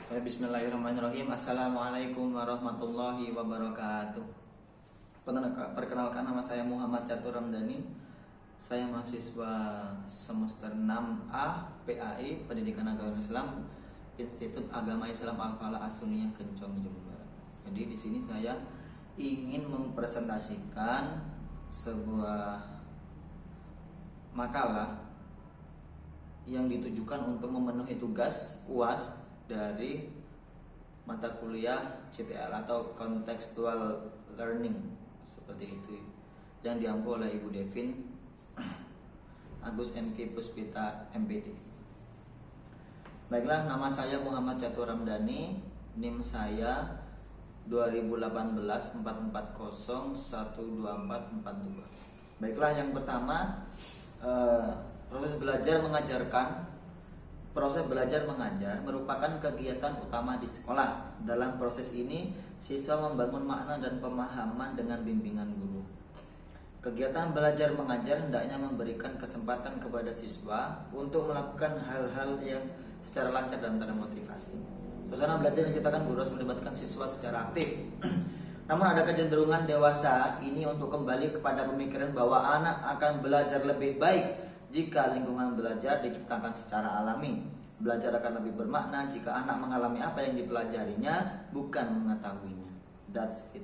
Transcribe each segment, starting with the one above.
Bismillahirrahmanirrahim. Assalamualaikum warahmatullahi wabarakatuh. Perkenalkan, nama saya Muhammad Catur Ramdhani. Saya mahasiswa semester 6A PAI Pendidikan Agama Islam Institut Agama Islam Al-Falah As-Sunniyah Kencong, Jember. Jadi di sini saya ingin mempresentasikan sebuah makalah yang ditujukan untuk memenuhi tugas UAS dari mata kuliah CTL atau Contextual Learning, seperti itu, yang diampu oleh Ibu Devin Agus MK Puspita MPD. Baiklah, nama saya Muhammad Catur Ramdhani, NIM saya 201844012442. Baiklah, yang pertama, proses belajar mengajar merupakan kegiatan utama di sekolah. Dalam proses ini, siswa membangun makna dan pemahaman dengan bimbingan guru. Kegiatan belajar mengajar hendaknya memberikan kesempatan kepada siswa untuk melakukan hal-hal yang secara lancar dan termotivasi. Suasana belajar yang diciptakan guru harus melibatkan siswa secara aktif. Namun ada kecenderungan dewasa ini untuk kembali kepada pemikiran bahwa anak akan belajar lebih baik jika lingkungan belajar diciptakan secara alami. Belajar akan lebih bermakna jika anak mengalami apa yang dipelajarinya, bukan mengetahuinya. That's it.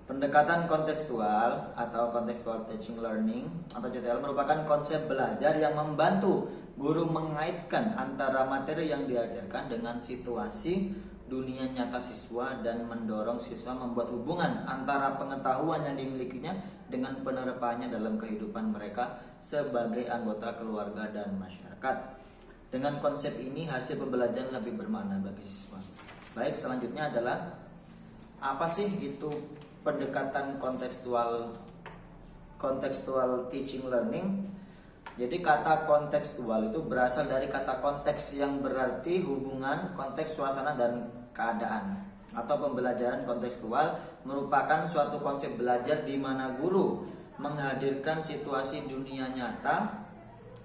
Pendekatan kontekstual atau Contextual Teaching Learning atau CTL merupakan konsep belajar yang membantu guru mengaitkan antara materi yang diajarkan dengan situasi dunia nyata siswa dan mendorong siswa membuat hubungan antara pengetahuan yang dimilikinya dengan penerapannya dalam kehidupan mereka sebagai anggota keluarga dan masyarakat. Dengan konsep ini, hasil pembelajaran lebih bermakna bagi siswa. Baik, selanjutnya adalah apa sih itu pendekatan contextual teaching learning? Jadi kata kontekstual itu berasal dari kata konteks yang berarti hubungan, konteks, suasana, dan keadaan. Atau pembelajaran kontekstual merupakan suatu konsep belajar di mana guru menghadirkan situasi dunia nyata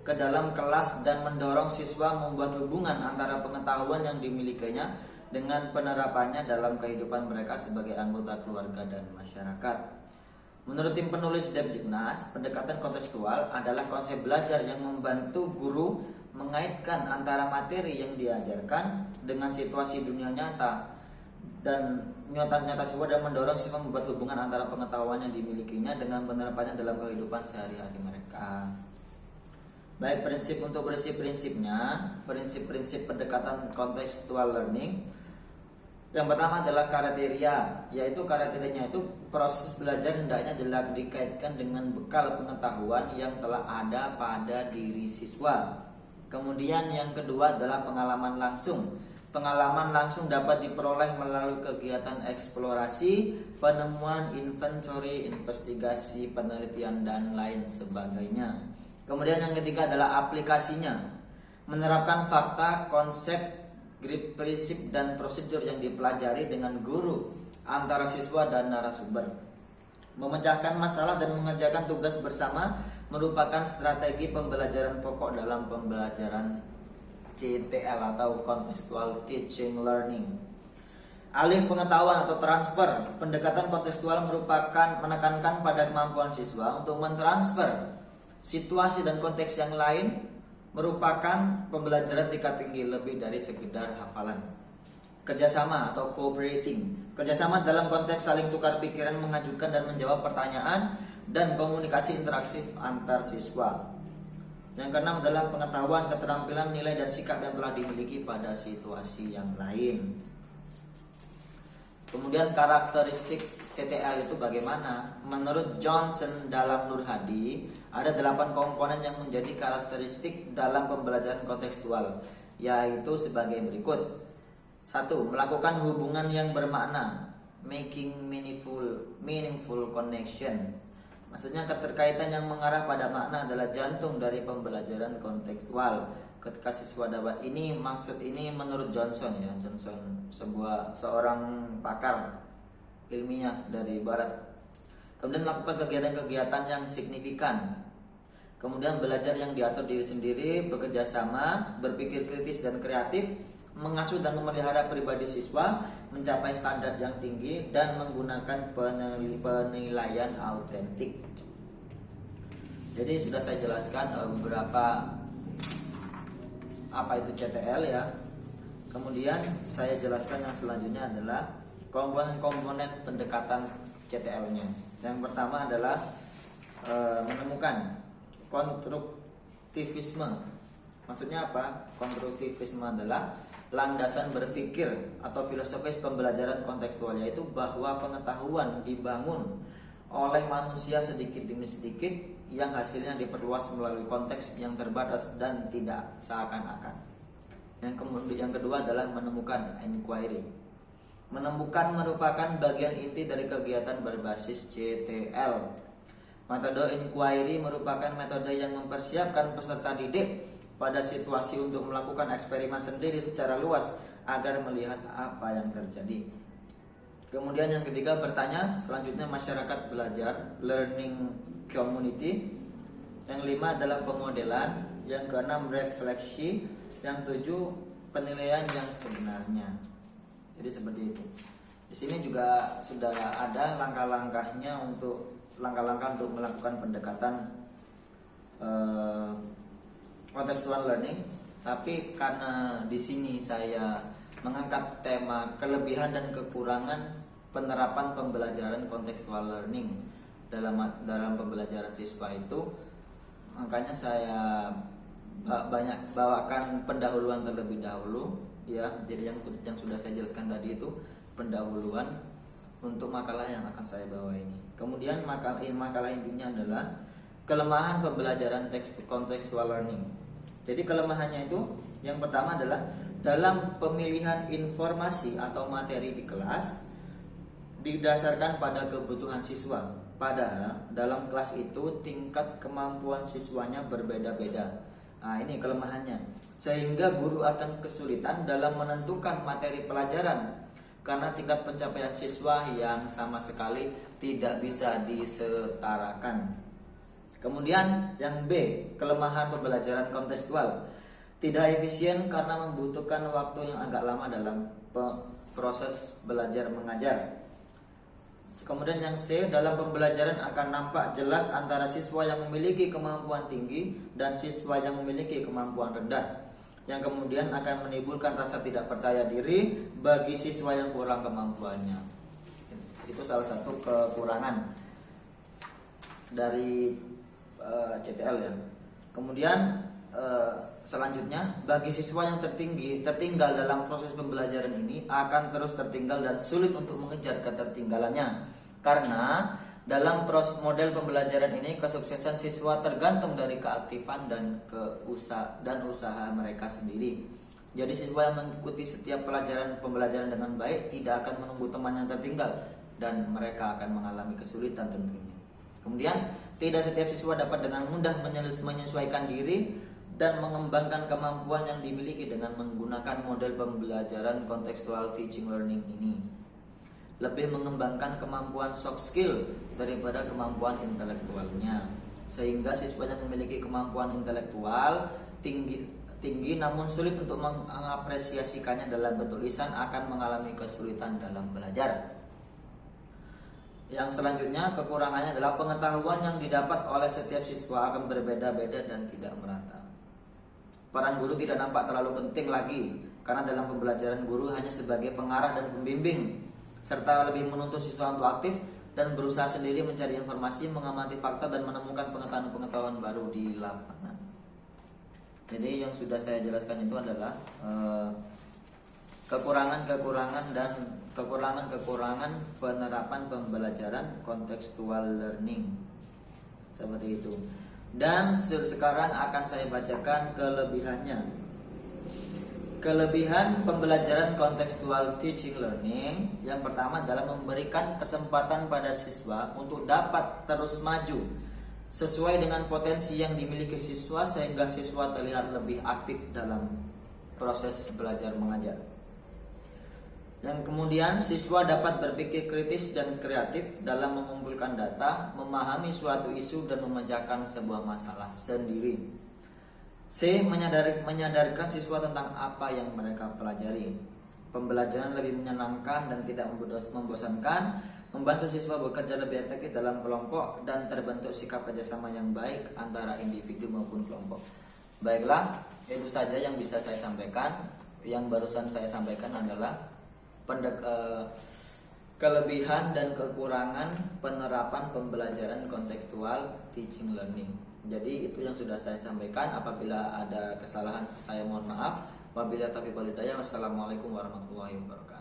ke dalam kelas dan mendorong siswa membuat hubungan antara pengetahuan yang dimilikinya dengan penerapannya dalam kehidupan mereka sebagai anggota keluarga dan masyarakat. Menurut tim penulis Debjibnas, pendekatan kontekstual adalah konsep belajar yang membantu guru mengaitkan antara materi yang diajarkan dengan situasi dunia nyata dan nyata siswa dan mendorong siswa membuat hubungan antara pengetahuan yang dimilikinya dengan penerapannya dalam kehidupan sehari-hari mereka. Baik, prinsip pendekatan contextual learning. Yang pertama adalah kriteria, yaitu kriterianya itu proses belajar hendaknya dikaitkan dengan bekal pengetahuan yang telah ada pada diri siswa. Kemudian yang kedua adalah pengalaman langsung. Pengalaman langsung dapat diperoleh melalui kegiatan eksplorasi, penemuan, inventory, investigasi, penelitian, dan lain sebagainya. Kemudian yang ketiga adalah aplikasinya. Menerapkan fakta, konsep, prinsip, dan prosedur yang dipelajari dengan guru, antara siswa dan narasumber. Memecahkan masalah dan mengerjakan tugas bersama merupakan strategi pembelajaran pokok dalam pembelajaran CTL atau Contextual Teaching Learning. Alih pengetahuan atau transfer. Pendekatan kontekstual merupakan menekankan pada kemampuan siswa untuk mentransfer situasi dan konteks yang lain, merupakan pembelajaran tingkat tinggi lebih dari sekedar hafalan. Kerjasama atau cooperating. Kerjasama dalam konteks saling tukar pikiran, mengajukan dan menjawab pertanyaan, dan komunikasi interaktif antar siswa. Yang keenam adalah pengetahuan, keterampilan, nilai, dan sikap yang telah dimiliki pada situasi yang lain. Kemudian karakteristik CTL itu bagaimana? Menurut Johnson dalam Nur Hadi, ada 8 komponen yang menjadi karakteristik dalam pembelajaran kontekstual, yaitu sebagai berikut. 1. Melakukan hubungan yang bermakna, making meaningful connection. Maksudnya keterkaitan yang mengarah pada makna adalah jantung dari pembelajaran kontekstual. Ketika siswa dapat ini, maksud ini menurut Johnson ya, seorang pakar ilmiah dari barat. Kemudian melakukan kegiatan-kegiatan yang signifikan. Kemudian belajar yang diatur diri sendiri, bekerja sama, berpikir kritis dan kreatif, mengasuh dan memelihara pribadi siswa mencapai standar yang tinggi dan menggunakan penilaian autentik. Jadi sudah saya jelaskan beberapa apa itu CTL ya. Kemudian saya jelaskan yang selanjutnya adalah komponen-komponen pendekatan CTL-nya. Yang pertama adalah menemukan konstruktivisme. Maksudnya apa? Konstruktivisme adalah landasan berpikir atau filosofis pembelajaran kontekstual, yaitu bahwa pengetahuan dibangun oleh manusia sedikit demi sedikit yang hasilnya diperluas melalui konteks yang terbatas dan tidak seakan-akan. Yang kedua adalah menemukan inquiry. Menemukan merupakan bagian inti dari kegiatan berbasis CTL. Metode inquiry merupakan metode yang mempersiapkan peserta didik pada situasi untuk melakukan eksperimen sendiri secara luas agar melihat apa yang terjadi. Kemudian yang ketiga bertanya, selanjutnya masyarakat belajar, learning community. Yang lima adalah pemodelan, yang keenam refleksi, yang tujuh penilaian yang sebenarnya. Jadi seperti itu. Di sini juga sudah ada langkah-langkah untuk melakukan pendekatan contextual learning, tapi karena di sini saya mengangkat tema kelebihan dan kekurangan penerapan pembelajaran contextual learning dalam pembelajaran siswa itu, makanya saya banyak bawakan pendahuluan terlebih dahulu ya. Jadi yang sudah saya jelaskan tadi itu pendahuluan untuk makalah yang akan saya bawa ini. Kemudian makalah intinya adalah kelemahan pembelajaran contextual learning. Jadi kelemahannya itu yang pertama adalah dalam pemilihan informasi atau materi di kelas didasarkan pada kebutuhan siswa. Padahal dalam kelas itu tingkat kemampuan siswanya berbeda-beda. Nah, ini kelemahannya. Sehingga guru akan kesulitan dalam menentukan materi pelajaran karena tingkat pencapaian siswa yang sama sekali tidak bisa disetarakan. Kemudian yang B, kelemahan pembelajaran kontekstual. Tidak efisien karena membutuhkan waktu yang agak lama dalam proses belajar mengajar. Kemudian yang C, dalam pembelajaran akan nampak jelas antara siswa yang memiliki kemampuan tinggi dan siswa yang memiliki kemampuan rendah, yang kemudian akan menimbulkan rasa tidak percaya diri bagi siswa yang kurang kemampuannya. Itu salah satu kekurangan dari CTL ya. Kemudian selanjutnya, bagi siswa yang tertinggal dalam proses pembelajaran ini akan terus tertinggal dan sulit untuk mengejar ketertinggalannya, karena dalam proses model pembelajaran ini kesuksesan siswa tergantung dari keaktifan dan usaha mereka sendiri. Jadi siswa yang mengikuti setiap pembelajaran dengan baik tidak akan menunggu teman yang tertinggal dan mereka akan mengalami kesulitan tentunya. Kemudian tidak setiap siswa dapat dengan mudah menyesuaikan diri dan mengembangkan kemampuan yang dimiliki dengan menggunakan model pembelajaran contextual teaching learning ini. Lebih mengembangkan kemampuan soft skill daripada kemampuan intelektualnya, sehingga siswa yang memiliki kemampuan intelektual tinggi namun sulit untuk mengapresiasikannya dalam bentuk lisan akan mengalami kesulitan dalam belajar. Yang selanjutnya, kekurangannya adalah pengetahuan yang didapat oleh setiap siswa akan berbeda-beda dan tidak merata. Peran guru tidak nampak terlalu penting lagi, karena dalam pembelajaran guru hanya sebagai pengarah dan pembimbing, serta lebih menuntut siswa untuk aktif dan berusaha sendiri mencari informasi, mengamati fakta, dan menemukan pengetahuan-pengetahuan baru di lapangan. Jadi yang sudah saya jelaskan itu adalah kekurangan-kekurangan penerapan pembelajaran contextual learning seperti itu. Dan sekarang akan saya bacakan kelebihannya. Kelebihan pembelajaran contextual teaching learning yang pertama adalah memberikan kesempatan pada siswa untuk dapat terus maju sesuai dengan potensi yang dimiliki siswa, sehingga siswa terlihat lebih aktif dalam proses belajar mengajar. Dan kemudian siswa dapat berpikir kritis dan kreatif dalam mengumpulkan data, memahami suatu isu dan memecahkan sebuah masalah sendiri. C. Menyadarkan siswa tentang apa yang mereka pelajari. Pembelajaran lebih menyenangkan dan tidak membosankan, membantu siswa bekerja lebih efektif dalam kelompok, dan terbentuk sikap kerjasama yang baik antara individu maupun kelompok. Baiklah, itu saja yang bisa saya sampaikan. Yang barusan saya sampaikan adalah kelebihan dan kekurangan penerapan pembelajaran kontekstual teaching learning. Jadi itu yang sudah saya sampaikan. Apabila ada kesalahan, saya mohon maaf. Wabillahi taufiq wal hidayah. Wassalamualaikum warahmatullahi wabarakatuh.